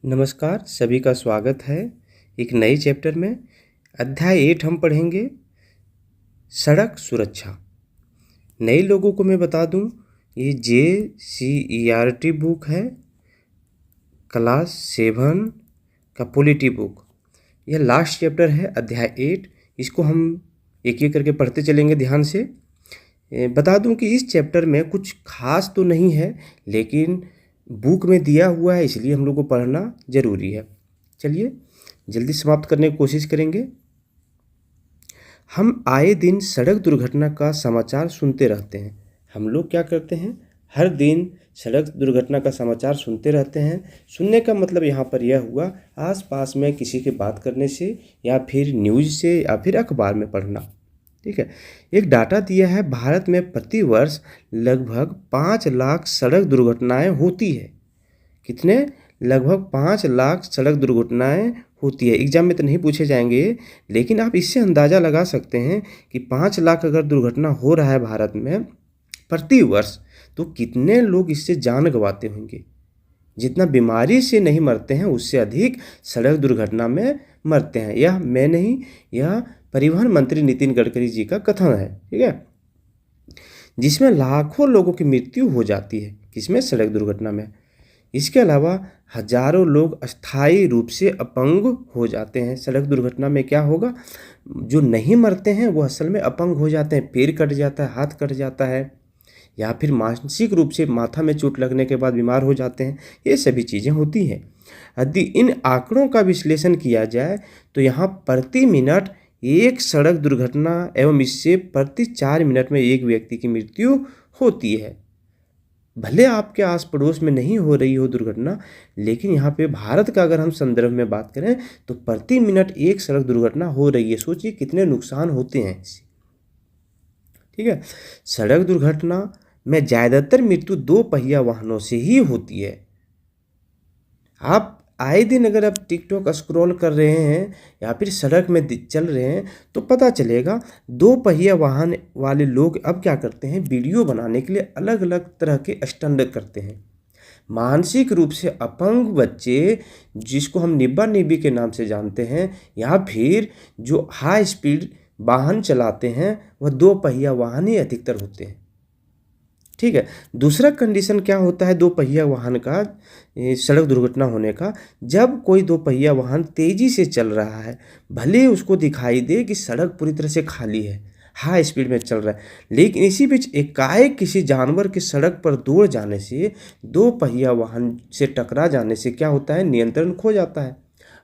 नमस्कार, सभी का स्वागत है एक नए चैप्टर में। अध्याय 8 हम पढ़ेंगे सड़क सुरक्षा। नए लोगों को मैं बता दूं, ये JCERT बुक है, क्लास 7 का पॉलिटी बुक। यह लास्ट चैप्टर है, अध्याय 8। इसको हम एक एक करके पढ़ते चलेंगे ध्यान से। बता दूं कि इस चैप्टर में कुछ खास तो नहीं है, लेकिन बुक में दिया हुआ है, इसलिए हम लोग को पढ़ना ज़रूरी है। चलिए जल्दी समाप्त करने की कोशिश करेंगे। हम आए दिन सड़क दुर्घटना का समाचार सुनते रहते हैं। हम लोग क्या करते हैं, हर दिन सड़क दुर्घटना का समाचार सुनते रहते हैं। सुनने का मतलब यहाँ पर यह हुआ, आसपास में किसी के बात करने से या फिर न्यूज़ से या फिर अखबार में पढ़ना। ठीक है, एक डाटा दिया है, भारत में प्रति वर्ष लगभग 5 लाख सड़क दुर्घटनाएं होती है। कितने? लगभग 5 लाख सड़क दुर्घटनाएं होती है। एग्जाम में तो नहीं पूछे जाएंगे, लेकिन आप इससे अंदाज़ा लगा सकते हैं कि 5 लाख अगर दुर्घटना हो रहा है भारत में प्रति वर्ष, तो कितने लोग इससे जान गंवाते होंगे। जितना बीमारी से नहीं मरते हैं, उससे अधिक सड़क दुर्घटना में मरते हैं। यह मैं नहीं, यह परिवहन मंत्री नितिन गडकरी जी का कथन है। ठीक है, जिसमें लाखों लोगों की मृत्यु हो जाती है। किसमें? सड़क दुर्घटना में। इसके अलावा हजारों लोग अस्थायी रूप से अपंग हो जाते हैं। सड़क दुर्घटना में क्या होगा, जो नहीं मरते हैं वो असल में अपंग हो जाते हैं। पैर कट जाता है, हाथ कट जाता है, या फिर मानसिक रूप से माथा में चोट लगने के बाद बीमार हो जाते हैं। ये सभी चीज़ें होती हैं। यदि इन आंकड़ों का विश्लेषण किया जाए तो यहाँ प्रति मिनट एक सड़क दुर्घटना एवं इससे प्रति 4 मिनट में एक व्यक्ति की मृत्यु होती है। भले आपके आस पड़ोस में नहीं हो रही हो दुर्घटना, लेकिन यहाँ पे भारत का अगर हम संदर्भ में बात करें तो प्रति मिनट एक सड़क दुर्घटना हो रही है। सोचिए कितने नुकसान होते हैं इससे। ठीक है, सड़क दुर्घटना में ज़्यादातर मृत्यु 2 पहिया वाहनों से ही होती है। आप आए दिन अगर आप टिकटॉक स्क्रॉल कर रहे हैं या फिर सड़क में चल रहे हैं तो पता चलेगा 2 पहिया वाहन वाले लोग अब क्या करते हैं, वीडियो बनाने के लिए अलग अलग तरह के स्टंट करते हैं। मानसिक रूप से अपंग बच्चे, जिसको हम निब्बा निब्बी के नाम से जानते हैं, या फिर जो हाई स्पीड वाहन चलाते हैं, वह 2 पहिया वाहन ही अधिकतर होते हैं। ठीक है, दूसरा कंडीशन क्या होता है 2 पहिया वाहन का सड़क दुर्घटना होने का, जब कोई 2 पहिया वाहन तेजी से चल रहा है, भले उसको दिखाई दे कि सड़क पूरी तरह से खाली है, हाई स्पीड में चल रहा है, लेकिन इसी बीच एकाएक किसी जानवर के सड़क पर दौड़ जाने से, 2 पहिया वाहन से टकरा जाने से क्या होता है, नियंत्रण खो जाता है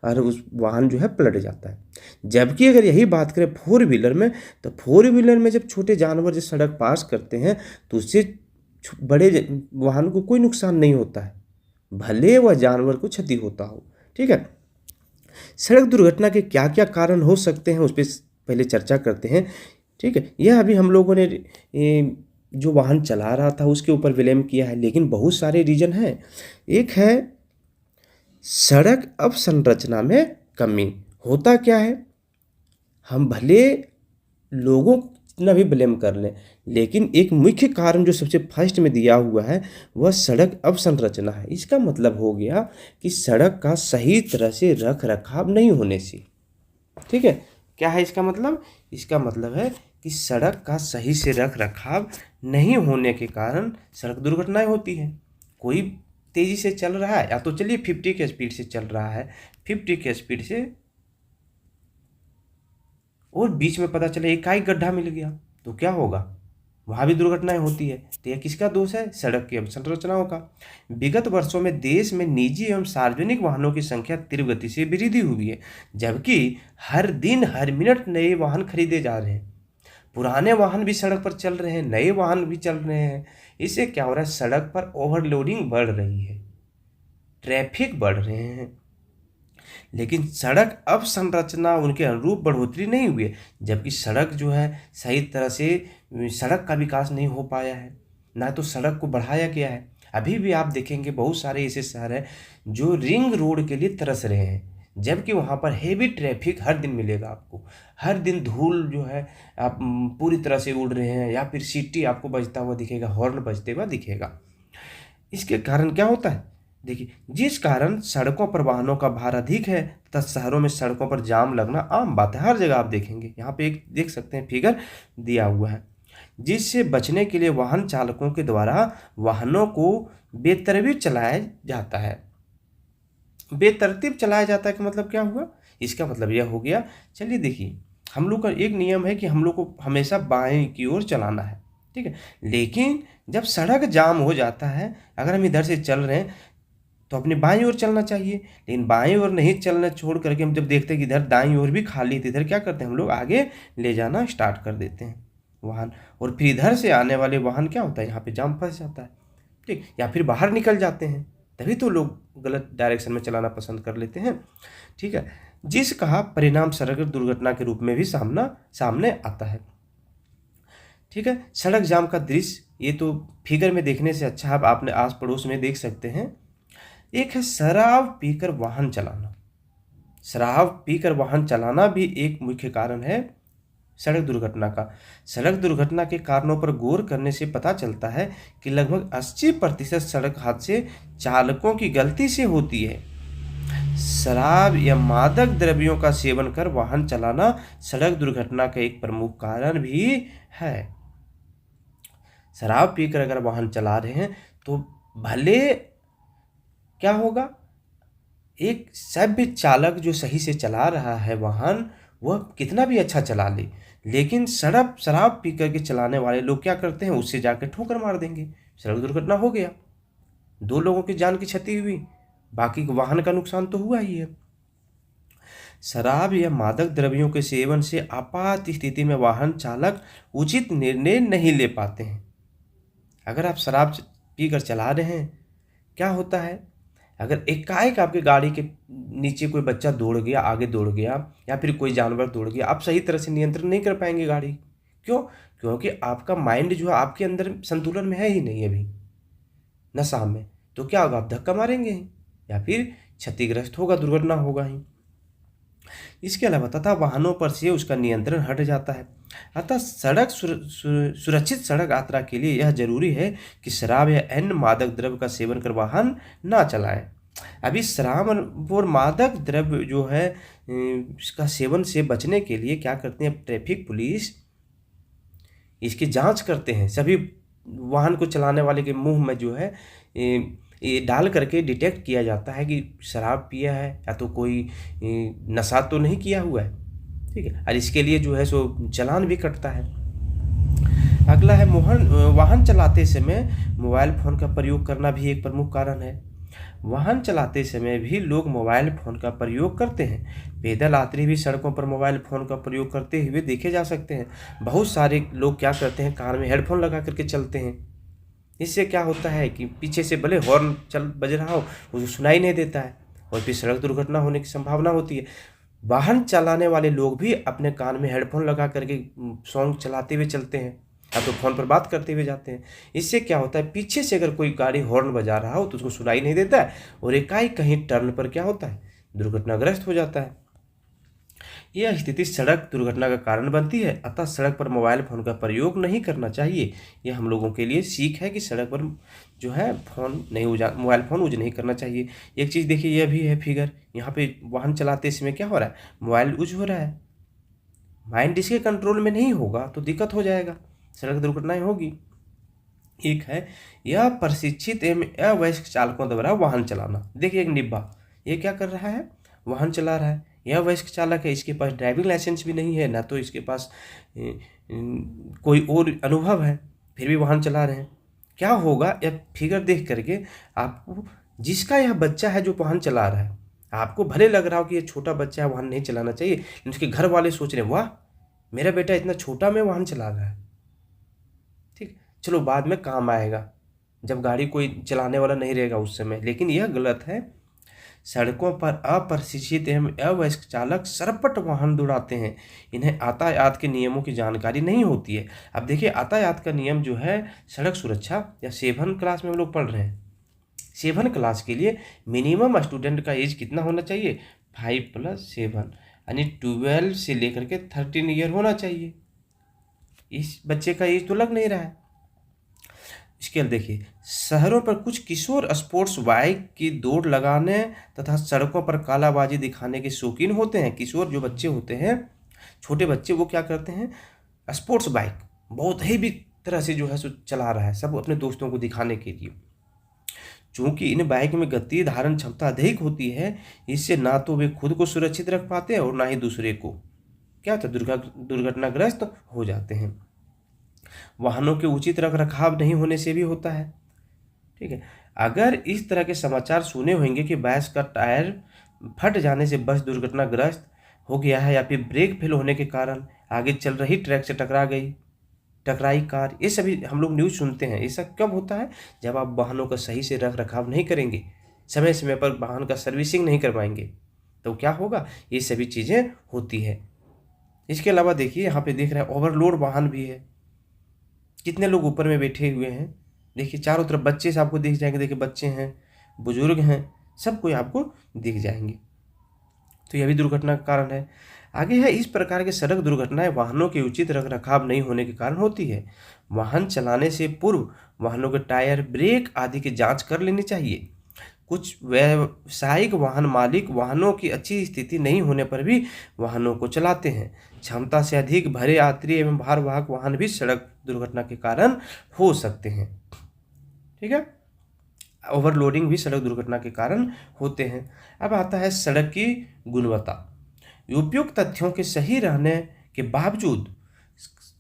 और उस वाहन जो है पलट जाता है। जबकि अगर यही बात करें 4 व्हीलर में, तो 4 व्हीलर में जब छोटे जानवर जो सड़क पास करते हैं तो उससे बड़े वाहन को कोई नुकसान नहीं होता है, भले वह जानवर को क्षति होता हो। ठीक है, सड़क दुर्घटना के क्या क्या कारण हो सकते हैं उस पर पहले चर्चा करते हैं। ठीक है, यह अभी हम लोगों ने जो वाहन चला रहा था उसके ऊपर ब्लेम किया है, लेकिन बहुत सारे रीजन हैं। एक है सड़क अवसंरचना में कमी। होता क्या है, हम भले लोगों को कितना भी ब्लेम कर लें, लेकिन एक मुख्य कारण जो सबसे फर्स्ट में दिया हुआ है वह सड़क अवसंरचना है। इसका मतलब हो गया कि सड़क का सही तरह से रख रखाव नहीं होने से। ठीक है, क्या है इसका मतलब? इसका मतलब है कि सड़क का सही से रख रखाव नहीं होने के कारण सड़क दुर्घटनाएं होती हैं। कोई तेज़ी से चल रहा है, या तो चलिए 50 के स्पीड से चल रहा है, 50 के स्पीड से, और बीच में पता चले एकाएक गड्ढा मिल गया, तो क्या होगा, वहाँ भी दुर्घटनाएं होती है। तो यह किसका दोष है? सड़क की अवसंरचनाओं का। विगत वर्षों में देश में निजी एवं सार्वजनिक वाहनों की संख्या तीव्र गति से वृद्धि हुई है, जबकि हर दिन हर मिनट नए वाहन खरीदे जा रहे हैं। पुराने वाहन भी सड़क पर चल रहे हैं, नए वाहन भी चल रहे हैं। इससे क्या हो रहा है, सड़क पर ओवरलोडिंग बढ़ रही है, ट्रैफिक बढ़ रहे हैं, लेकिन सड़क अवसंरचना उनके अनुरूप बढ़ोतरी नहीं हुई है। जबकि सड़क जो है सही तरह से, सड़क का विकास नहीं हो पाया है, ना तो सड़क को बढ़ाया गया है। अभी भी आप देखेंगे बहुत सारे ऐसे शहर हैं जो रिंग रोड के लिए तरस रहे हैं, जबकि वहाँ पर हेवी ट्रैफिक हर दिन मिलेगा आपको। हर दिन धूल जो है आप पूरी तरह से उड़ रहे हैं, या फिर सीटी आपको बजता हुआ दिखेगा, हॉर्न बजते हुआ दिखेगा। इसके कारण क्या होता है, देखिए, जिस कारण सड़कों पर वाहनों का भार अधिक है तथा शहरों में सड़कों पर जाम लगना आम बात है। हर जगह आप देखेंगे, यहाँ पे एक देख सकते हैं फिगर दिया हुआ है। जिससे बचने के लिए वाहन चालकों के द्वारा वाहनों को बेतरतीब चलाया जाता है। बेतरतीब चलाया जाता है कि मतलब क्या हुआ, इसका मतलब यह हो गया, चलिए देखिए, हम लोग का एक नियम है कि हम लोग को हमेशा बाएं की ओर चलाना है, ठीक है। लेकिन जब सड़क जाम हो जाता है, अगर हम इधर से चल रहे हैं तो अपनी बाईं ओर चलना चाहिए, लेकिन बाईं ओर नहीं चलना छोड़ करके हम जब देखते हैं कि इधर दाईं ओर भी खाली है, तो इधर क्या करते हैं हम लोग, आगे ले जाना स्टार्ट कर देते हैं वाहन, और फिर इधर से आने वाले वाहन क्या होता है, यहाँ पे जाम फंस जाता है, ठीक, या फिर बाहर निकल जाते हैं। तभी तो लोग गलत डायरेक्शन में चलाना पसंद कर लेते हैं, ठीक है। जिसका परिणाम सड़क दुर्घटना के रूप में भी सामने आता है, ठीक है। सड़क जाम का दृश्य ये तो फिगर में देखने से अच्छा आप अपने आस पड़ोस में देख सकते हैं। एक है शराब पीकर वाहन चलाना। शराब पीकर वाहन चलाना भी एक मुख्य कारण है सड़क दुर्घटना का। सड़क दुर्घटना के कारणों पर गौर करने से पता चलता है कि लगभग 80% सड़क हादसे चालकों की गलती से होती है। शराब या मादक द्रव्यों का सेवन कर वाहन चलाना सड़क दुर्घटना का एक प्रमुख कारण भी है। शराब पीकर अगर वाहन चला रहे हैं तो भले क्या होगा, एक सभ्य चालक जो सही से चला रहा है वाहन, वह कितना भी अच्छा चला ले, लेकिन शराब पी करके चलाने वाले लोग क्या करते हैं, उससे जाकर ठोकर मार देंगे, सड़क दुर्घटना हो गया, 2 लोगों की जान की क्षति हुई, बाकी वाहन का नुकसान तो हुआ ही है। शराब या मादक द्रव्यों के सेवन से आपात स्थिति में वाहन चालक उचित निर्णय नहीं ले पाते हैं। अगर आप शराब पीकर चला रहे हैं, क्या होता है, अगर एकाएक आपकी गाड़ी के नीचे कोई बच्चा दौड़ गया, आगे दौड़ गया, या फिर कोई जानवर दौड़ गया, आप सही तरह से नियंत्रण नहीं कर पाएंगे गाड़ी। क्यों? क्योंकि आपका माइंड जो है आपके अंदर संतुलन में है ही नहीं अभी, नशा में। तो क्या होगा, आप धक्का मारेंगे या फिर क्षतिग्रस्त होगा, दुर्घटना होगा ही। इसके अलावा तथा वाहनों पर से उसका नियंत्रण हट जाता है। अतः सुरक्षित सड़क यात्रा के लिए यह जरूरी है कि शराब या अन्य मादक द्रव्य का सेवन कर वाहन ना चलाएं। अभी शराब और मादक द्रव्य जो है इसका सेवन से बचने के लिए क्या करते हैं, ट्रैफिक पुलिस इसकी जांच करते हैं। सभी वाहन को चलाने वाले के मुंह में जो है ये डाल करके डिटेक्ट किया जाता है कि शराब पिया है या तो कोई नशा तो नहीं किया हुआ है, ठीक है। और इसके लिए जो है सो चालान भी कटता है। अगला है वाहन चलाते समय मोबाइल फ़ोन का प्रयोग करना भी एक प्रमुख कारण है। वाहन चलाते समय भी लोग मोबाइल फ़ोन का प्रयोग करते हैं। पैदल यात्री भी सड़कों पर मोबाइल फ़ोन का प्रयोग करते हुए देखे जा सकते हैं। बहुत सारे लोग क्या करते हैं, कान में हेडफोन लगा करके चलते हैं। इससे क्या होता है कि पीछे से भले हॉर्न बज रहा हो, उसको सुनाई नहीं देता है और फिर सड़क दुर्घटना होने की संभावना होती है। वाहन चलाने वाले लोग भी अपने कान में हेडफोन लगा करके सॉन्ग चलाते हुए चलते हैं या तो फ़ोन पर बात करते हुए जाते हैं। इससे क्या होता है, पीछे से अगर कोई गाड़ी हॉर्न बजा रहा हो तो उसको सुनाई नहीं देता है और एकाएक कहीं टर्न पर क्या होता है, दुर्घटनाग्रस्त हो जाता है। यह स्थिति सड़क दुर्घटना का कारण बनती है। अतः सड़क पर मोबाइल फ़ोन का प्रयोग नहीं करना चाहिए। यह हम लोगों के लिए सीख है कि सड़क पर जो है मोबाइल फ़ोन यूज नहीं करना चाहिए। एक चीज़ देखिए, यह भी है फिगर, यहाँ पे वाहन चलाते समय क्या हो रहा है, मोबाइल यूज हो रहा है। माइंड इसके कंट्रोल में नहीं होगा तो दिक्कत हो जाएगा, सड़क दुर्घटनाएं होगी। एक है यह प्रशिक्षित एवं अवयस्क चालकों द्वारा वाहन चलाना। देखिए एक निब्बा, ये क्या कर रहा है, वाहन चला रहा है। यह वयस्क चालक है, इसके पास ड्राइविंग लाइसेंस भी नहीं है, ना तो इसके पास कोई और अनुभव है, फिर भी वाहन चला रहे हैं। क्या होगा, यह फिगर देख करके आपको, जिसका यह बच्चा है जो वाहन चला रहा है, आपको भले लग रहा हो कि ये छोटा बच्चा है, वाहन नहीं चलाना चाहिए, लेकिन उसके घर वाले सोच रहे हैं वाह मेरा बेटा इतना छोटा में वाहन चला रहा है, ठीक, चलो बाद में काम आएगा जब गाड़ी कोई चलाने वाला नहीं रहेगा उस समय। लेकिन यह गलत है। सड़कों पर अप्रशिक्षित एवं अवयस्क चालक सरपट वाहन दौड़ाते हैं। इन्हें यातायात के नियमों की जानकारी नहीं होती है। अब देखिए, यातायात का नियम जो है, सड़क सुरक्षा या 7 क्लास में हम लोग पढ़ रहे हैं। 7 क्लास के लिए मिनिमम स्टूडेंट का एज कितना होना चाहिए, 5 + 7 यानी 12 से लेकर के 13 ईयर होना चाहिए। इस बच्चे का एज तो लग नहीं रहा है। इसके देखिए, शहरों पर कुछ किशोर स्पोर्ट्स बाइक की दौड़ लगाने तथा सड़कों पर कालाबाजी दिखाने के शौकीन होते हैं। किशोर जो बच्चे होते हैं, छोटे बच्चे, वो क्या करते हैं, स्पोर्ट्स बाइक बहुत ही भी तरह से जो है सो चला रहा है, सब अपने दोस्तों को दिखाने के लिए। चूंकि इन बाइक में गति धारण क्षमता अधिक होती है, इससे ना तो वे खुद को सुरक्षित रख पाते हैं और ना ही दूसरे को क्या होता है, दुर्घटनाग्रस्त हो जाते हैं। वाहनों के उचित रख रखाव नहीं होने से भी होता है। ठीक है, अगर इस तरह के समाचार सुने होंगे कि बस का टायर फट जाने से बस दुर्घटनाग्रस्त हो गया है, या फिर ब्रेक फेल होने के कारण आगे चल रही ट्रक से टकराई कार, ये सभी हम लोग न्यूज़ सुनते हैं। ऐसा कब होता है, जब आप वाहनों का सही से रख रखाव नहीं करेंगे, समय समय पर वाहन का सर्विसिंग नहीं करवाएंगे, तो क्या होगा, ये सभी चीज़ें होती है। इसके अलावा देखिए, यहाँ पे देख रहे हैं ओवरलोड वाहन भी है। कितने लोग ऊपर में बैठे हुए हैं, देखिए चारों तरफ बच्चे से आपको दिख जाएंगे, देखिए बच्चे हैं, बुजुर्ग हैं, सब कोई आपको दिख जाएंगे। तो यह भी दुर्घटना का कारण है। आगे है, इस प्रकार के सड़क दुर्घटनाएं वाहनों के उचित रख रखाव नहीं होने के कारण होती है। वाहन चलाने से पूर्व वाहनों के टायर, ब्रेक आदि की जांच कर लेनी चाहिए। कुछ व्यावसायिक वाहन मालिक वाहनों की अच्छी स्थिति नहीं होने पर भी वाहनों को चलाते हैं। क्षमता से अधिक भरे यात्री एवं भारवाहक वाहन भी सड़क दुर्घटना के कारण हो सकते हैं। ठीक है, ओवरलोडिंग भी सड़क दुर्घटना के कारण होते हैं। अब आता है सड़क की गुणवत्ता। उपयुक्त तथ्यों के सही रहने के बावजूद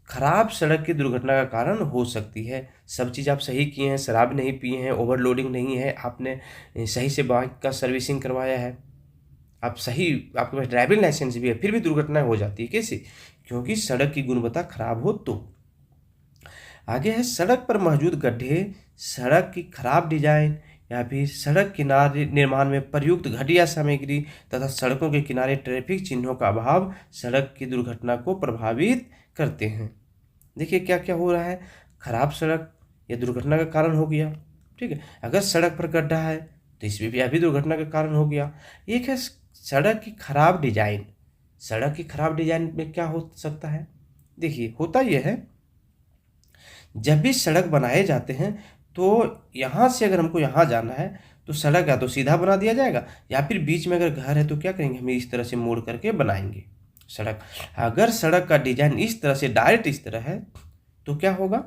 खराब सड़क की दुर्घटना का कारण हो सकती है। सब चीज़ आप सही किए हैं, शराब नहीं पिए हैं, ओवरलोडिंग नहीं है, आपने सही से बाइक का सर्विसिंग करवाया है, आप सही, आपके पास ड्राइविंग लाइसेंस भी है, फिर भी दुर्घटना हो जाती है। कैसे? क्योंकि सड़क की गुणवत्ता खराब हो तो। आगे है, सड़क पर मौजूद गड्ढे, सड़क की खराब डिजाइन या फिर सड़क किनारे निर्माण में प्रयुक्त घटिया सामग्री तथा सड़कों के किनारे ट्रैफिक चिन्हों का अभाव सड़क की दुर्घटना को प्रभावित करते हैं। देखिए क्या क्या हो रहा है, खराब सड़क यह दुर्घटना का कारण हो गया। ठीक है, अगर सड़क पर गड्ढा है तो इसमें भी अभी दुर्घटना का कारण हो गया। एक है सड़क की खराब डिजाइन। सड़क की खराब डिजाइन में क्या हो सकता है, देखिए होता यह है, जब भी सड़क बनाए जाते हैं तो यहाँ से अगर हमको यहाँ जाना है तो सड़क या तो सीधा बना दिया जाएगा, या फिर बीच में अगर घर है तो क्या करेंगे, हम इस तरह से मोड़ करके बनाएंगे सड़क। अगर सड़क का डिजाइन इस तरह से डायरेक्ट इस तरह है तो क्या होगा,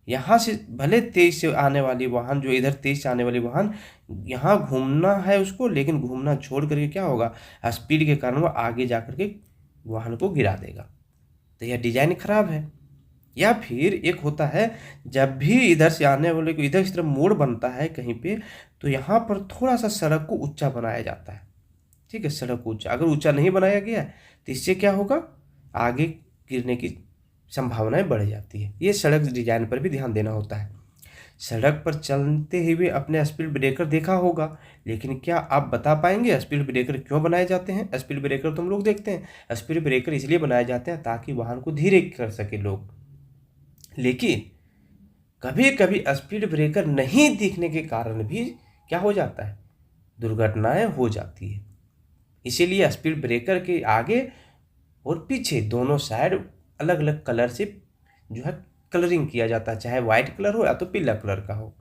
यहाँ से भले तेज से आने वाली वाहन, जो इधर तेज से आने वाली वाहन, यहाँ घूमना है उसको, लेकिन घूमना छोड़ करके क्या होगा, स्पीड के कारण वो आगे जा करके वाहन को गिरा देगा। तो यह डिजाइन खराब है। या फिर एक होता है, जब भी इधर से आने वाले को इधर इस तरफ मोड़ बनता है कहीं पे, तो यहाँ पर थोड़ा सा सड़क को ऊंचा बनाया जाता है। ठीक है, सड़क ऊंचा, अगर ऊंचा नहीं बनाया गया तो इससे क्या होगा, आगे गिरने की संभावनाएं बढ़ जाती है। ये सड़क डिजाइन पर भी ध्यान देना होता है। सड़क पर चलते हुए अपने स्पीड ब्रेकर देखा होगा, लेकिन क्या आप बता पाएंगे स्पीड ब्रेकर क्यों बनाए जाते हैं? स्पीड ब्रेकर तो हम लोग देखते हैं, स्पीड ब्रेकर इसलिए बनाए जाते हैं ताकि वाहन को धीरे कर सके लोग, लेकिन कभी कभी स्पीड ब्रेकर नहीं दिखने के कारण भी क्या हो जाता है, दुर्घटनाएं हो जाती है। इसीलिए स्पीड ब्रेकर के आगे और पीछे दोनों साइड अलग अलग कलर से जो है कलरिंग किया जाता है, चाहे वाइट कलर हो या तो पीला कलर का हो।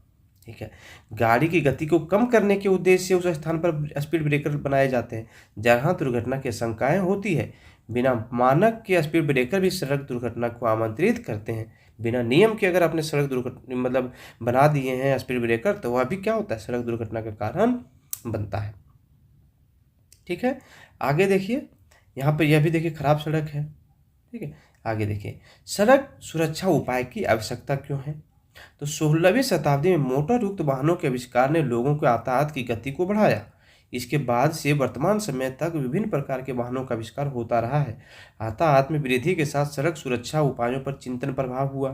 ठीक है, गाड़ी की गति को कम करने के उद्देश्य से उस स्थान पर स्पीड ब्रेकर बनाए जाते हैं जहां दुर्घटना की आशंकाएं होती है। बिना मानक के स्पीड ब्रेकर भी सड़क दुर्घटना को आमंत्रित करते हैं। बिना नियम के अगर आपने सड़क दुर्घटना मतलब बना दिए हैं स्पीड ब्रेकर, तो वह भी क्या होता है, सड़क दुर्घटना का कारण बनता है। ठीक है, आगे देखिए, यहाँ पर यह भी देखिए खराब सड़क है। ठीक है, आगे देखिए, सड़क सुरक्षा उपाय की आवश्यकता क्यों है? तो 16वीं शताब्दी में मोटर युक्त वाहनों के आविष्कार ने लोगों के यातायात की गति को बढ़ाया। इसके बाद से वर्तमान समय तक विभिन्न प्रकार के वाहनों का आविष्कार होता रहा है। यातायात में वृद्धि के साथ सड़क सुरक्षा उपायों पर चिंतन प्रभाव हुआ।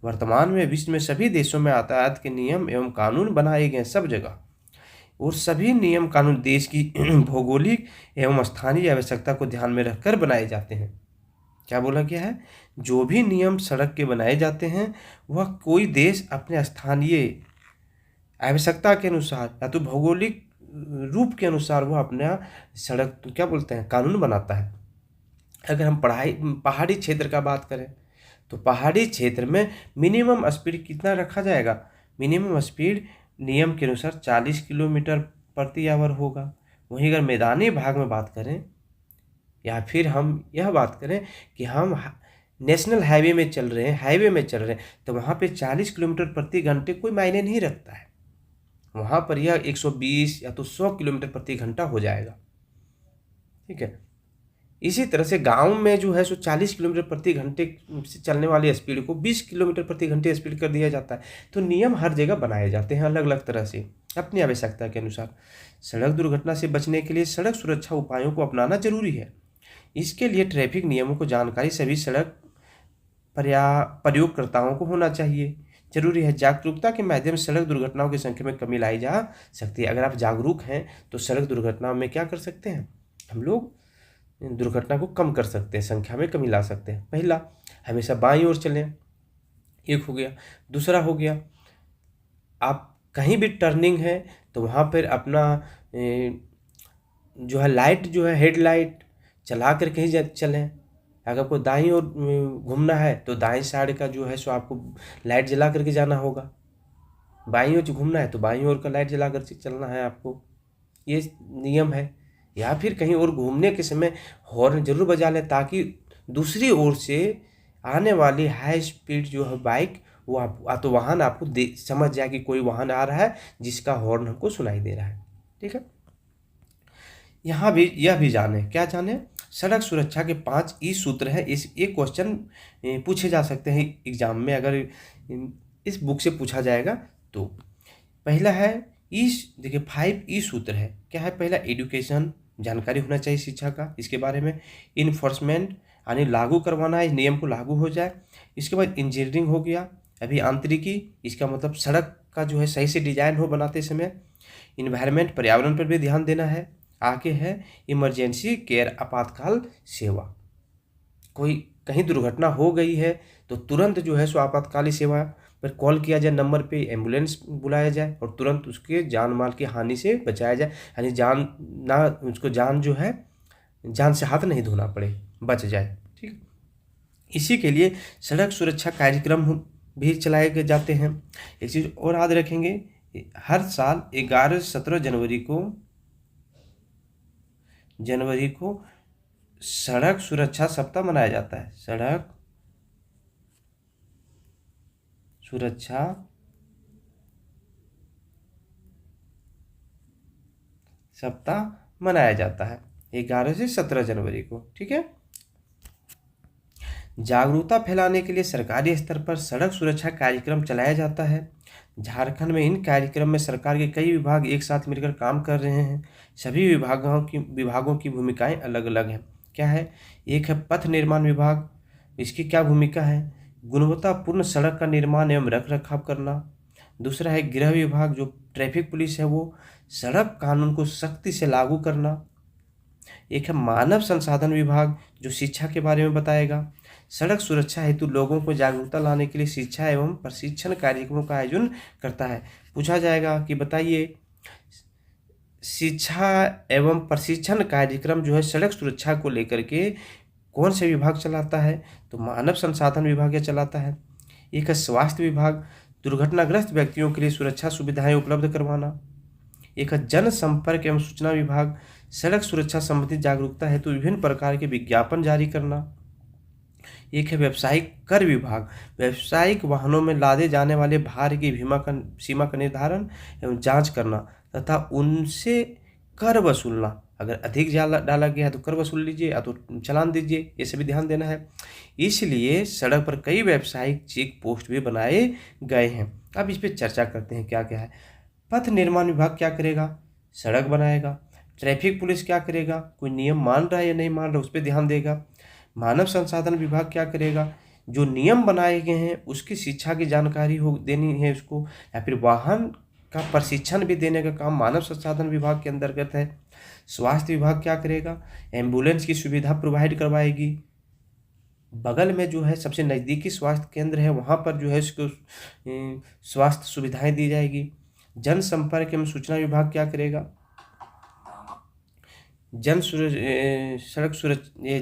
वर्तमान में विश्व में सभी देशों में यातायात के नियम एवं कानून बनाए गए सब जगह, और सभी नियम कानून देश की भौगोलिक एवं स्थानीय आवश्यकता को ध्यान में रखकर बनाए जाते हैं। क्या बोला गया है, जो भी नियम सड़क के बनाए जाते हैं वह कोई देश अपने स्थानीय आवश्यकता के अनुसार या तो भौगोलिक रूप के अनुसार वह अपना सड़क तो क्या बोलते हैं कानून बनाता है। अगर हम पहाड़ी क्षेत्र का बात करें तो पहाड़ी क्षेत्र में मिनिमम स्पीड कितना रखा जाएगा? मिनिमम स्पीड नियम के अनुसार 40 किलोमीटर प्रति आवर होगा। वहीं अगर मैदानी भाग में बात करें या फिर हम यह बात करें कि हम नेशनल हाईवे में चल रहे हैं, तो वहाँ पे 40 किलोमीटर प्रति घंटे कोई मायने नहीं रखता है। वहाँ पर यह 120 या तो 100 किलोमीटर प्रति घंटा हो जाएगा। ठीक है। इसी तरह से गांव में जो है सो 40 किलोमीटर प्रति घंटे से चलने वाली स्पीड को 20 किलोमीटर प्रति घंटे स्पीड कर दिया जाता है। तो नियम हर जगह बनाए जाते हैं अलग अलग तरह से अपनी आवश्यकता के अनुसार। सड़क दुर्घटना से बचने के लिए सड़क सुरक्षा उपायों को अपनाना जरूरी है। इसके लिए ट्रैफिक नियमों को जानकारी सभी सड़क प्रयोगकर्ताओं को होना चाहिए। जरूरी है जागरूकता के माध्यम से सड़क दुर्घटनाओं की संख्या में कमी लाई जा सकती है। अगर आप जागरूक हैं तो सड़क दुर्घटनाओं में क्या कर सकते हैं? हम लोग दुर्घटना को कम कर सकते हैं, संख्या में कमी ला सकते हैं। पहला, हमेशा बाईं ओर चलें, एक हो गया। दूसरा हो गया, आप कहीं भी टर्निंग है तो वहाँ पर अपना जो है लाइट जो है हेडलाइट चला कर कहीं चलें। अगर आपको दाईं ओर घूमना है तो दाईं साइड का जो है सो आपको लाइट जला करके जाना होगा। बाईं ओर घूमना है तो बाईं ओर का लाइट जला कर चलना है आपको, ये नियम है। या फिर कहीं और घूमने के समय हॉर्न जरूर बजा लें ताकि दूसरी ओर से आने वाली हाई स्पीड जो है बाइक वो तो वाहन आपको समझ जाए कि कोई वाहन आ रहा है जिसका हॉर्न हमको सुनाई दे रहा है। ठीक है। यहाँ भी यह भी जाने, क्या जाने? सड़क सुरक्षा के 5 ई सूत्र हैं। एक क्वेश्चन पूछे जा सकते हैं एग्जाम में, अगर इस बुक से पूछा जाएगा तो। पहला है देखिए 5 ई सूत्र है। क्या है? पहला, एजुकेशन, जानकारी होना चाहिए शिक्षा का इसके बारे में। इन्फोर्समेंट, यानी लागू करवाना, इस नियम को लागू हो जाए। इसके बाद इंजीनियरिंग हो गया, अभियांत्रिकी, इसका मतलब सड़क का जो है सही से डिजाइन हो बनाते समय। इन्वायरमेंट, पर्यावरण पर भी ध्यान देना है। आगे है इमरजेंसी केयर, आपातकाल सेवा। कोई कहीं दुर्घटना हो गई है तो तुरंत जो है सो आपातकालीन सेवा पर कॉल किया जाए, नंबर पे एम्बुलेंस बुलाया जाए और तुरंत उसके जान माल की हानि से बचाया जाए, यानी उसको जान जो है जान से हाथ नहीं धोना पड़े, बच जाए। ठीक। इसी के लिए सड़क सुरक्षा कार्यक्रम भी चलाए जाते हैं। एक चीज़ और याद रखेंगे, हर साल 11-17 जनवरी को सड़क सुरक्षा सप्ताह मनाया जाता है। सड़क सुरक्षा सप्ताह मनाया जाता है 11 से 17 जनवरी को। ठीक है। जागरूकता फैलाने के लिए सरकारी स्तर पर सड़क सुरक्षा कार्यक्रम चलाया जाता है। झारखंड में इन कार्यक्रम में सरकार के कई विभाग एक साथ मिलकर काम कर रहे हैं। सभी विभागों की भूमिकाएं अलग अलग हैं। क्या है? एक है पथ निर्माण विभाग, इसकी क्या भूमिका है? गुणवत्तापूर्ण सड़क का निर्माण एवं रख रखाव करना। दूसरा है गृह विभाग, जो ट्रैफिक पुलिस है, वो सड़क कानून को सख्ती से लागू करना। एक है मानव संसाधन विभाग, जो शिक्षा के बारे में बताएगा। सड़क सुरक्षा हेतु लोगों को जागरूकता लाने के लिए शिक्षा एवं प्रशिक्षण कार्यक्रमों का आयोजन करता है। पूछा जाएगा कि बताइए शिक्षा एवं प्रशिक्षण कार्यक्रम जो है सड़क सुरक्षा को लेकर के कौन से विभाग चलाता है? तो मानव संसाधन विभाग यह चलाता है। एक है स्वास्थ्य विभाग, दुर्घटनाग्रस्त व्यक्तियों के लिए सुरक्षा सुविधाएं उपलब्ध करवाना। एक है जनसंपर्क एवं सूचना विभाग, सड़क सुरक्षा संबंधी जागरूकता हेतु विभिन्न प्रकार के विज्ञापन जारी करना। एक है व्यावसायिक कर विभाग, व्यावसायिक वाहनों में लादे जाने वाले भार की सीमा का निर्धारण एवं जांच करना तथा उनसे कर वसूलना। अगर अधिक डाला गया है तो कर वसूल लीजिए या तो चालान दीजिए, ये सभी ध्यान देना है। इसलिए सड़क पर कई व्यावसायिक चेक पोस्ट भी बनाए गए हैं। अब इस पर चर्चा करते हैं क्या क्या है। पथ निर्माण विभाग क्या करेगा? सड़क बनाएगा। ट्रैफिक पुलिस क्या करेगा? कोई नियम मान रहा है या नहीं मान रहा उस पर ध्यान देगा। मानव संसाधन विभाग क्या करेगा? जो नियम बनाए गए हैं उसकी शिक्षा की जानकारी देनी है उसको, या फिर वाहन का प्रशिक्षण भी देने का काम मानव संसाधन विभाग के अंतर्गत है। स्वास्थ्य विभाग क्या करेगा? एम्बुलेंस की सुविधा प्रोवाइड करवाएगी। बगल में जो है सबसे नज़दीकी स्वास्थ्य केंद्र है वहाँ पर जो है उसको स्वास्थ्य सुविधाएं दी जाएगी। जनसंपर्क एवं सूचना विभाग क्या करेगा?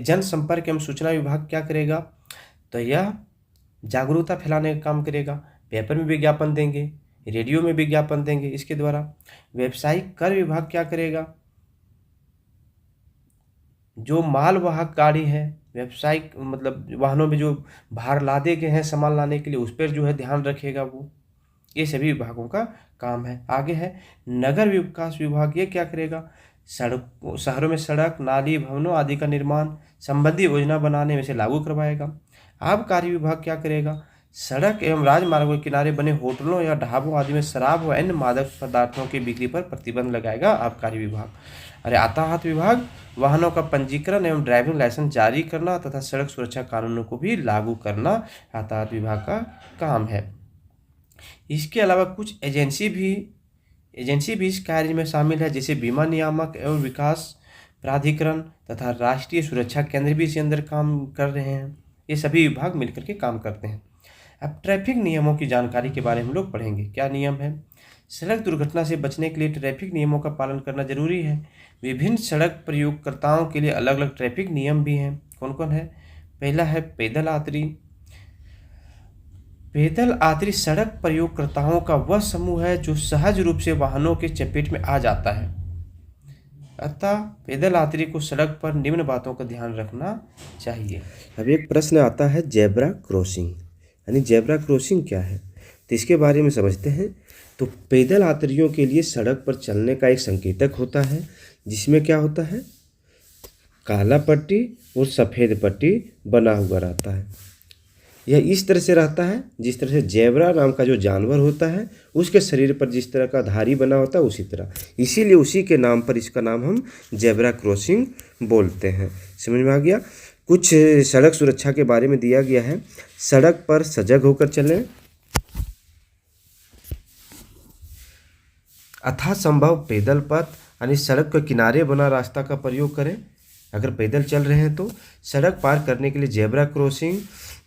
जनसंपर्क एवं सूचना विभाग क्या करेगा? तो यह जागरूकता फैलाने का काम करेगा, पेपर में विज्ञापन देंगे, रेडियो में विज्ञापन देंगे इसके द्वारा। व्यावसायिक कर विभाग क्या करेगा, जो मालवाहक गाड़ी है, व्यावसायिक मतलब वाहनों में जो भार लादे गए हैं सामान लाने के लिए, उस पर जो है ध्यान रखेगा वो। ये सभी विभागों का काम है। आगे है नगर विकास विभाग, ये क्या करेगा, सड़क शहरों में सड़क, नाली, भवनों आदि का निर्माण संबंधी योजना बनाने में से लागू करवाएगा। आबकारी विभाग क्या करेगा, सड़क एवं राजमार्गों के किनारे बने होटलों या ढाबों आदि में शराब व अन्य मादक पदार्थों की बिक्री पर प्रतिबंध लगाएगा आबकारी विभाग। अरे यातायात विभाग वाहनों का पंजीकरण एवं ड्राइविंग लाइसेंस जारी करना तथा सड़क सुरक्षा कानूनों को भी लागू करना यातायात विभाग का काम है। इसके अलावा कुछ एजेंसी भी इस कार्य में शामिल है, जैसे बीमा नियामक एवं विकास प्राधिकरण तथा राष्ट्रीय सुरक्षा केंद्र भी इसके अंदर काम कर रहे हैं। ये सभी विभाग मिलकर के काम करते हैं। अब ट्रैफिक नियमों की जानकारी के बारे में हम लोग पढ़ेंगे। क्या नियम है, सड़क दुर्घटना से बचने के लिए ट्रैफिक नियमों का पालन करना जरूरी है। विभिन्न सड़क प्रयोगकर्ताओं के लिए अलग अलग ट्रैफिक नियम भी हैं। कौन कौन है, पहला है पैदल यात्री। पैदल यात्री सड़क प्रयोगकर्ताओं का वह समूह है जो सहज रूप से वाहनों के चपेट में आ जाता है, अतः पैदल यात्री को सड़क पर निम्न बातों का ध्यान रखना चाहिए। अब एक प्रश्न आता है जेब्रा क्रॉसिंग, यानी जेब्रा क्रॉसिंग क्या है, तो इसके बारे में समझते हैं। तो पैदल यात्रियों के लिए सड़क पर चलने का एक संकेतक होता है, जिसमें क्या होता है, काला पट्टी और सफ़ेद पट्टी बना हुआ रहता है। यह इस तरह से रहता है जिस तरह से जेब्रा नाम का जो जानवर होता है उसके शरीर पर जिस तरह का धारी बना होता है उसी तरह, इसीलिए उसी के नाम पर इसका नाम हम जेब्रा क्रॉसिंग बोलते हैं। समझ में आ गया। कुछ सड़क सुरक्षा के बारे में दिया गया है। सड़क पर सजग होकर चलें, यथासंभव पैदल पथ यानी सड़क के किनारे बना रास्ता का प्रयोग करें। अगर पैदल चल रहे हैं तो सड़क पार करने के लिए जेब्रा क्रॉसिंग,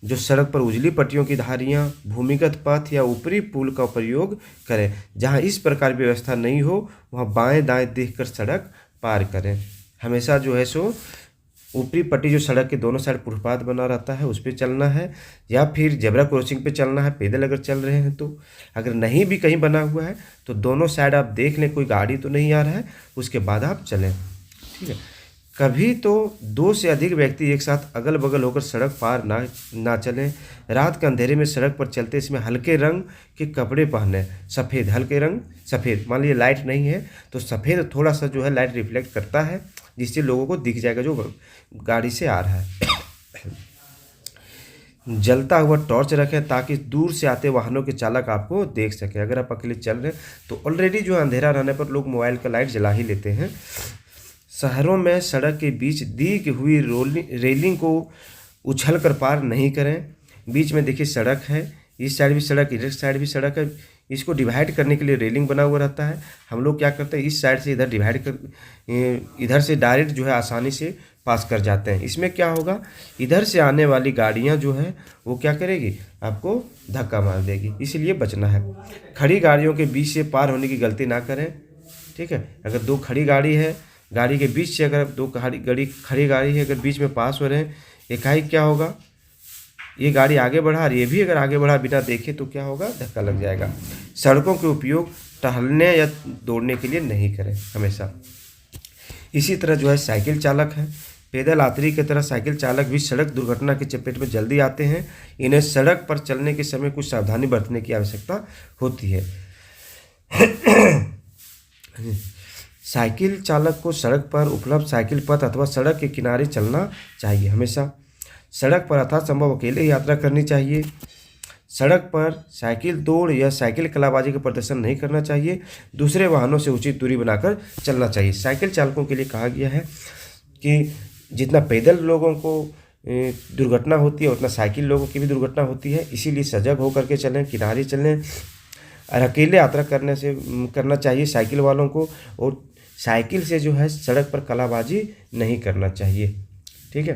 जो सड़क पर उजली पट्टियों की धारियां, भूमिगत पथ या ऊपरी पुल का प्रयोग करें। जहां इस प्रकार की व्यवस्था नहीं हो वहां बाएं दाएं देखकर सड़क पार करें। हमेशा जो है सो ऊपरी पट्टी जो सड़क के दोनों साइड फुटपाथ बना रहता है उस पर चलना है, या फिर जेब्रा क्रॉसिंग पे चलना है पैदल अगर चल रहे हैं तो। अगर नहीं भी कहीं बना हुआ है तो दोनों साइड आप देख लें कोई गाड़ी तो नहीं आ रहा है, उसके बाद आप चलें। ठीक है। कभी तो 2 से अधिक व्यक्ति एक साथ अगल बगल होकर सड़क पार ना चलें। रात के अंधेरे में सड़क पर चलते इसमें हल्के रंग के कपड़े पहने, सफ़ेद, हल्के रंग सफ़ेद। मान लीजिए लाइट नहीं है तो सफ़ेद थोड़ा सा जो है लाइट रिफ्लेक्ट करता है, जिससे लोगों को दिख जाएगा जो गाड़ी से आ रहा है। जलता हुआ टॉर्च रखें ताकि दूर से आते वाहनों के चालक आपको देख सके। अगर आप अकेले चल रहे हैं तो ऑलरेडी जो अंधेरा रहने पर लोग मोबाइल का लाइट जला ही लेते हैं। शहरों में सड़क के बीच दी हुई रेलिंग को उछल कर पार नहीं करें। बीच में देखिए सड़क है, इस साइड भी सड़क, इधर साइड भी सड़क है, इसको डिवाइड करने के लिए रेलिंग बना हुआ रहता है। हम लोग क्या करते हैं, इस साइड से इधर डिवाइड कर, इधर से डायरेक्ट जो है आसानी से पास कर जाते हैं। इसमें क्या होगा, इधर से आने वाली गाड़ियां जो है वो क्या करेगी, आपको धक्का मार देगी, इसलिए बचना है। खड़ी गाड़ियों के बीच से पार होने की गलती ना करें। ठीक है। अगर 2 खड़ी गाड़ी है, गाड़ी के बीच से अगर 2 खड़ी गाड़ी है, अगर बीच में पास हो रहे हैं, एकाएक क्या होगा, ये गाड़ी आगे बढ़ा और ये भी अगर आगे बढ़ा बिना देखे तो क्या होगा, धक्का लग जाएगा। सड़कों के उपयोग टहलने या दौड़ने के लिए नहीं करें हमेशा। इसी तरह जो है साइकिल चालक है, पैदल यात्री की तरह साइकिल चालक भी सड़क दुर्घटना की चपेट में जल्दी आते हैं। इन्हें सड़क पर चलने के समय कुछ सावधानी बरतने की आवश्यकता होती है। साइकिल चालक को सड़क पर उपलब्ध साइकिल पथ अथवा सड़क के किनारे चलना चाहिए। हमेशा सड़क पर यथासंभव अकेले ही यात्रा करनी चाहिए। सड़क पर साइकिल दौड़ या साइकिल कलाबाजी का प्रदर्शन नहीं करना चाहिए। दूसरे वाहनों से उचित दूरी बनाकर चलना चाहिए। साइकिल चालकों के लिए कहा गया है कि जितना पैदल लोगों को दुर्घटना होती है उतना साइकिल लोगों की भी दुर्घटना होती है, इसीलिए सजग होकर के चलें, किनारे चलें। और अकेले यात्रा करना चाहिए साइकिल वालों को, और साइकिल से जो है सड़क पर कलाबाजी नहीं करना चाहिए। ठीक है,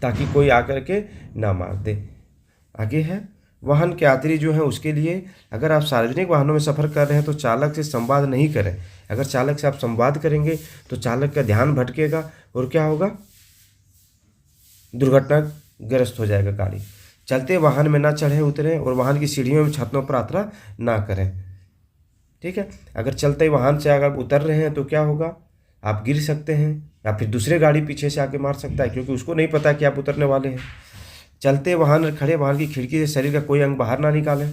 ताकि कोई आकर के ना मार दे। आगे है वाहन के यात्री जो है उसके लिए, अगर आप सार्वजनिक वाहनों में सफ़र कर रहे हैं तो चालक से संवाद नहीं करें। अगर चालक से आप संवाद करेंगे तो चालक का ध्यान भटकेगा और क्या होगा, दुर्घटनाग्रस्त हो जाएगा गाड़ी। चलते वाहन में ना चढ़ें उतरें और वाहन की सीढ़ियों में छतों पर यात्रा ना करें। ठीक है, अगर चलते वाहन से अगर उतर रहे हैं तो क्या होगा, आप गिर सकते हैं या फिर दूसरे गाड़ी पीछे से आके मार सकता है, क्योंकि उसको नहीं पता कि आप उतरने वाले हैं। चलते वाहन और खड़े वाहन की खिड़की से शरीर का कोई अंग बाहर ना निकालें,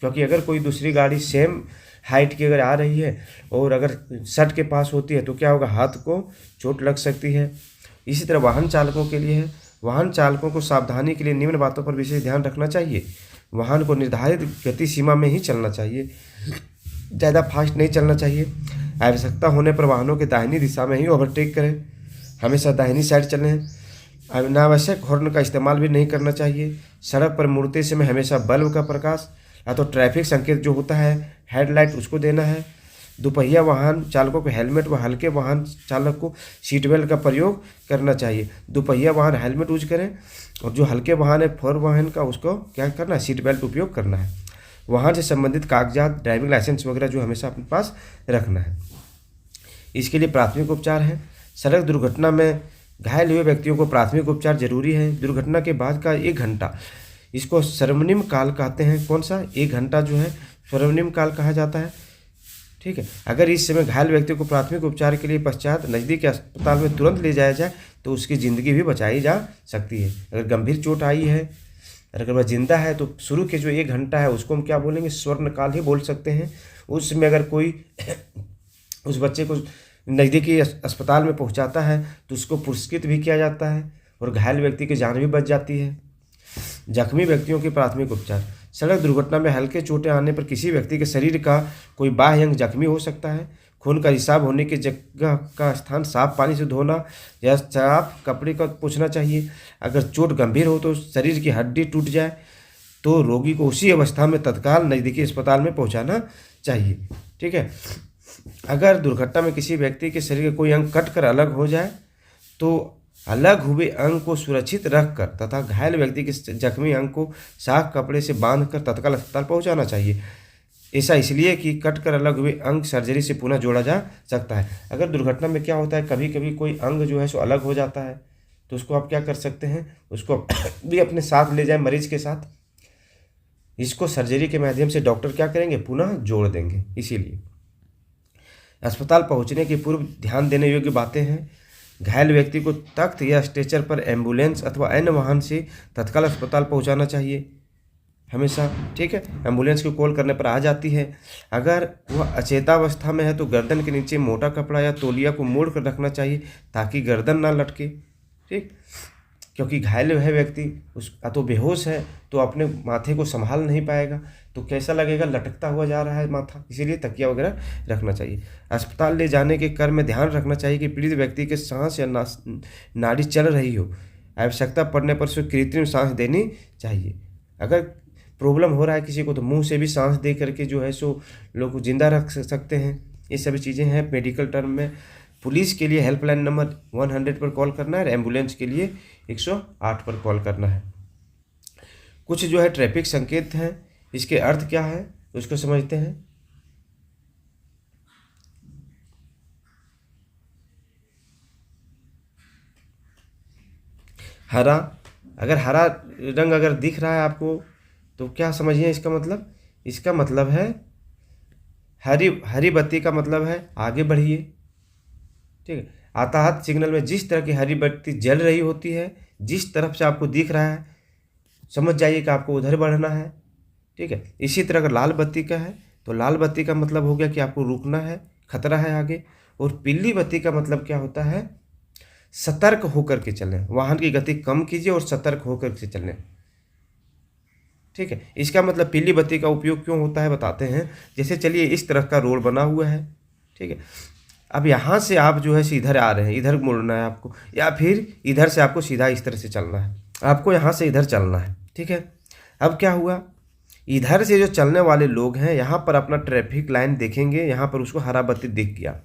क्योंकि अगर कोई दूसरी गाड़ी सेम हाइट की अगर आ रही है और अगर सट के पास होती है तो क्या होगा, हाथ को चोट लग सकती है। इसी तरह वाहन चालकों के लिए है, वाहन चालकों को सावधानी के लिए निम्न बातों पर विशेष ध्यान रखना चाहिए। वाहन को निर्धारित गति सीमा में ही चलना चाहिए, ज़्यादा फास्ट नहीं चलना चाहिए। आवश्यकता होने पर वाहनों के दाहिनी दिशा में ही ओवरटेक करें, हमेशा दाहिनी साइड चलें। अनावश्यक हॉर्न का इस्तेमाल भी नहीं करना चाहिए। सड़क पर मुड़ते समय हमेशा बल्ब का प्रकाश या तो ट्रैफिक संकेत जो होता है हेडलाइट उसको देना है। दोपहिया वाहन चालकों को हेलमेट व हल्के वाहन चालक को सीट बेल्ट का प्रयोग करना चाहिए। दोपहिया वाहन हेलमेट यूज करें और जो हल्के वाहन है फोर वाहन का उसको क्या करना है, सीट बेल्ट उपयोग करना है। वाहन से संबंधित कागजात ड्राइविंग लाइसेंस वगैरह जो हमेशा अपने पास रखना है। इसके लिए प्राथमिक उपचार है। सड़क दुर्घटना में घायल हुए व्यक्तियों को प्राथमिक उपचार जरूरी है। दुर्घटना के बाद का 1 घंटा इसको स्वर्णिम काल कहते हैं। कौन सा 1 घंटा जो है स्वर्णिम काल कहा जाता है। ठीक है, अगर इस समय घायल व्यक्ति को प्राथमिक उपचार के लिए पश्चात नज़दीक के अस्पताल में तुरंत ले जाया जाए तो उसकी ज़िंदगी भी बचाई जा सकती है। अगर गंभीर चोट आई है, अगर वह जिंदा है तो शुरू के जो 1 घंटा है उसको हम क्या बोलेंगे, स्वर्ण काल ही बोल सकते हैं। उसमें अगर कोई उस बच्चे को नज़दीकी अस्पताल में पहुंचाता है तो उसको पुरस्कृत भी किया जाता है और घायल व्यक्ति की जान भी बच जाती है। जख्मी व्यक्तियों के प्राथमिक उपचार। सड़क दुर्घटना में हल्के चोटें आने पर किसी व्यक्ति के शरीर का कोई बाह्य अंग जख्मी हो सकता है। खून का रिसाव होने की जगह का स्थान साफ पानी से धोना या साफ कपड़े का पोंछना चाहिए। अगर चोट गंभीर हो तो शरीर की हड्डी टूट जाए तो रोगी को उसी अवस्था में तत्काल नज़दीकी अस्पताल में पहुंचाना चाहिए। ठीक है, अगर दुर्घटना में किसी व्यक्ति के शरीर का कोई अंग कट कर अलग हो जाए तो अलग हुए अंग को सुरक्षित रखकर तथा घायल व्यक्ति के जख्मी अंग को साफ कपड़े से बांधकर तत्काल अस्पताल पहुंचाना चाहिए। ऐसा इसलिए कि कट कर अलग हुए अंग सर्जरी से पुनः जोड़ा जा सकता है। अगर दुर्घटना में क्या होता है, कभी कभी कोई अंग जो है सो अलग हो जाता है तो उसको आप क्या कर सकते हैं, उसको भी अपने साथ ले जाए मरीज के साथ। इसको सर्जरी के माध्यम से डॉक्टर क्या करेंगे, पुनः जोड़ देंगे। इसीलिए अस्पताल पहुंचने के पूर्व ध्यान देने योग्य बातें हैं। घायल व्यक्ति को तख्त या स्ट्रेचर पर एम्बुलेंस अथवा अन्य वाहन से तत्काल अस्पताल पहुंचाना चाहिए हमेशा। ठीक है, एम्बुलेंस को कॉल करने पर आ जाती है। अगर वह अचेतावस्था में है तो गर्दन के नीचे मोटा कपड़ा या तौलिया को मोड़ कर रखना चाहिए ताकि गर्दन ना लटके। ठीक, क्योंकि घायल है व्यक्ति उस तो बेहोश है तो अपने माथे को संभाल नहीं पाएगा तो कैसा लगेगा, लटकता हुआ जा रहा है माथा, इसीलिए तकिया वगैरह रखना चाहिए। अस्पताल ले जाने के क्रम में ध्यान रखना चाहिए कि पीड़ित व्यक्ति के सांस या नाड़ी चल रही हो। आवश्यकता पड़ने पर उसे कृत्रिम सांस देनी चाहिए। अगर प्रॉब्लम हो रहा है किसी को तो मुंह से भी सांस दे करके जो है सो लोग को जिंदा रख सकते हैं। ये सभी चीज़ें हैं मेडिकल टर्म में। पुलिस के लिए हेल्पलाइन नंबर 100 पर कॉल करना है और एम्बुलेंस के लिए 108 पर कॉल करना है। कुछ जो है ट्रैफिक संकेत हैं, इसके अर्थ क्या है उसको समझते हैं। हरा, अगर हरा रंग अगर दिख रहा है आपको तो क्या समझिए इसका मतलब, इसका मतलब है हरी बत्ती का मतलब है आगे बढ़िए। ठीक है, आताहत सिग्नल में जिस तरह की हरी बत्ती जल रही होती है, जिस तरफ से आपको दिख रहा है समझ जाइए कि आपको उधर बढ़ना है। ठीक है, इसी तरह अगर लाल बत्ती का है तो लाल बत्ती का मतलब हो गया कि आपको रुकना है, खतरा है आगे। और पीली बत्ती का मतलब क्या होता है, सतर्क होकर के चलें, वाहन की गति कम कीजिए और सतर्क होकर के चलें। ठीक है, इसका मतलब पीली बत्ती का उपयोग क्यों होता है बताते हैं। जैसे चलिए इस तरह का रोड बना हुआ है, ठीक है, अब यहाँ से आप जो है इधर आ रहे हैं, इधर मुड़ना है आपको, या फिर इधर से आपको सीधा इस तरह से चलना है, आपको यहाँ से इधर चलना है। ठीक है, अब क्या हुआ, इधर से जो चलने वाले लोग हैं यहाँ पर अपना ट्रैफिक लाइन देखेंगे, यहाँ पर उसको हरा बत्ती दिख गया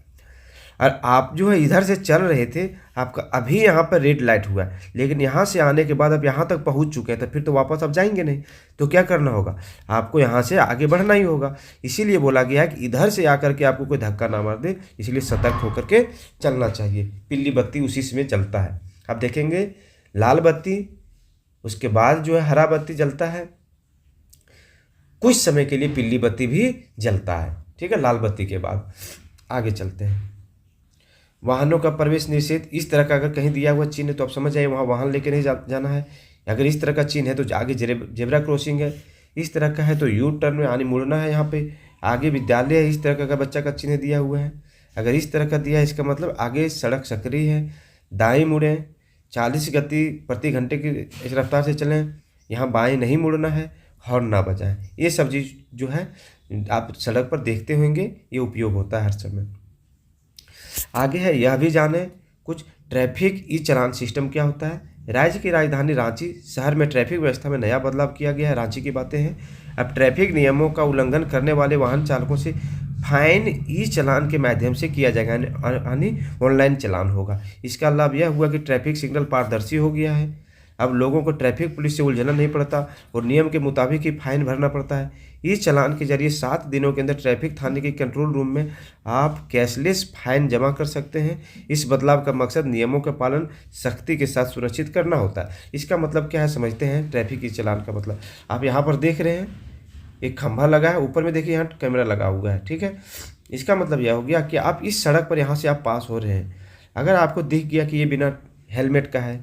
और आप जो है इधर से चल रहे थे, आपका अभी यहाँ पर रेड लाइट हुआ है, लेकिन यहाँ से आने के बाद आप यहाँ तक पहुँच चुके हैं तो फिर तो वापस आप जाएंगे नहीं, तो क्या करना होगा, आपको यहाँ से आगे बढ़ना ही होगा। इसीलिए बोला गया है कि इधर से आकर के आपको कोई धक्का ना मार दे, इसलिए सतर्क होकर के चलना चाहिए। पीली बत्ती उसी में चलता है। आप देखेंगे लाल बत्ती उसके बाद जो है हरा बत्ती जलता है, कुछ समय के लिए पीली बत्ती भी जलता है, ठीक है, लाल बत्ती के बाद। आगे चलते हैं। वाहनों का प्रवेश निषेध, इस तरह का अगर कहीं दिया हुआ चिन्ह है तो आप समझ जाइए वहाँ वाहन लेके नहीं जाना है। अगर इस तरह का चिन्ह है तो आगे जेब्रा क्रॉसिंग है, इस तरह का है तो यू टर्न में आने मुड़ना है। यहाँ पे आगे विद्यालय है, इस तरह का बच्चा का चिन्ह दिया हुआ है। अगर इस तरह का दिया है इसका मतलब आगे सड़क सक्रिय है। दाएं मुड़ें, 40 गति प्रति घंटे की रफ्तार से चलें। यहाँ बाएं नहीं मुड़ना है, हॉर्न ना बजाएं। ये सब चीज़ जो है आप सड़क पर देखते होंगे, ये उपयोग होता है हर समय। आगे है यह भी जाने कुछ ट्रैफिक ई चालान सिस्टम क्या होता है। राज्य की राजधानी रांची शहर में ट्रैफिक व्यवस्था में नया बदलाव किया गया है। रांची की बातें हैं। अब ट्रैफिक नियमों का उल्लंघन करने वाले वाहन चालकों से फाइन ई चालान के माध्यम से किया जाएगा, यानी ऑनलाइन चालान होगा। इसका लाभ यह हुआ कि ट्रैफिक सिग्नल पारदर्शी हो गया है। अब लोगों को ट्रैफिक पुलिस से उलझना नहीं पड़ता और नियम के मुताबिक ही फाइन भरना पड़ता है। इस चालान के जरिए 7 दिनों के अंदर ट्रैफिक थाने के कंट्रोल रूम में आप कैशलेस फाइन जमा कर सकते हैं। इस बदलाव का मकसद नियमों का पालन सख्ती के साथ सुनिश्चित करना होता है। इसका मतलब क्या है समझते हैं। ट्रैफिक इस चालान का मतलब आप यहाँ पर देख रहे हैं, एक खंभा लगा है, ऊपर में देखिए यहाँ कैमरा लगा हुआ है, ठीक है। इसका मतलब यह हो गया कि आप इस सड़क पर यहाँ से आप पास हो रहे हैं, अगर आपको दिख गया कि ये बिना हेलमेट का है,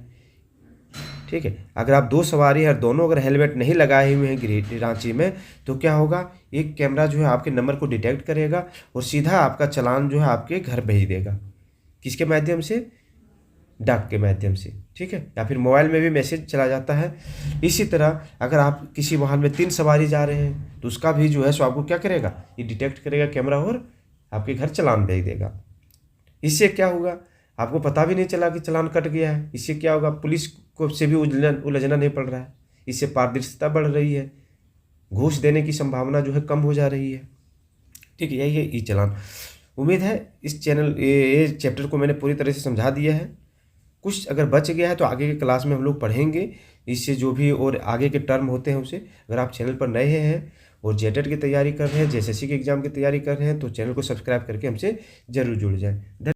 ठीक है, अगर आप 2 सवारी है और दोनों अगर हेलमेट नहीं लगाए हुए हैं रांची में, तो क्या होगा, एक कैमरा जो है आपके नंबर को डिटेक्ट करेगा और सीधा आपका चालान जो है आपके घर भेज देगा। किसके माध्यम से, डाक के माध्यम से, ठीक है, या फिर मोबाइल में भी मैसेज चला जाता है। इसी तरह अगर आप किसी वाहन में 3 सवारी जा रहे हैं तो उसका भी जो है सो आपको क्या करेगा, ये डिटेक्ट करेगा कैमरा और आपके घर चालान भेज देगा। इससे क्या होगा, आपको पता भी नहीं चला कि चालान कट गया है। इससे क्या होगा, पुलिस को से भी उलझना नहीं पड़ रहा है। इससे पारदर्शिता बढ़ रही है, घूस देने की संभावना जो है कम हो जा रही है, ठीक है। यही है ई चालान। उम्मीद है इस ये चैप्टर को मैंने पूरी तरह से समझा दिया है। कुछ अगर बच गया है तो आगे के क्लास में हम लोग पढ़ेंगे, इससे जो भी और आगे के टर्म होते हैं उसे। अगर आप चैनल पर नए हैं और जेटेट की तैयारी कर रहे हैं, जेएसएससी के एग्जाम की तैयारी कर रहे हैं, तो चैनल को सब्सक्राइब करके हमसे जरूर जुड़ जाएं।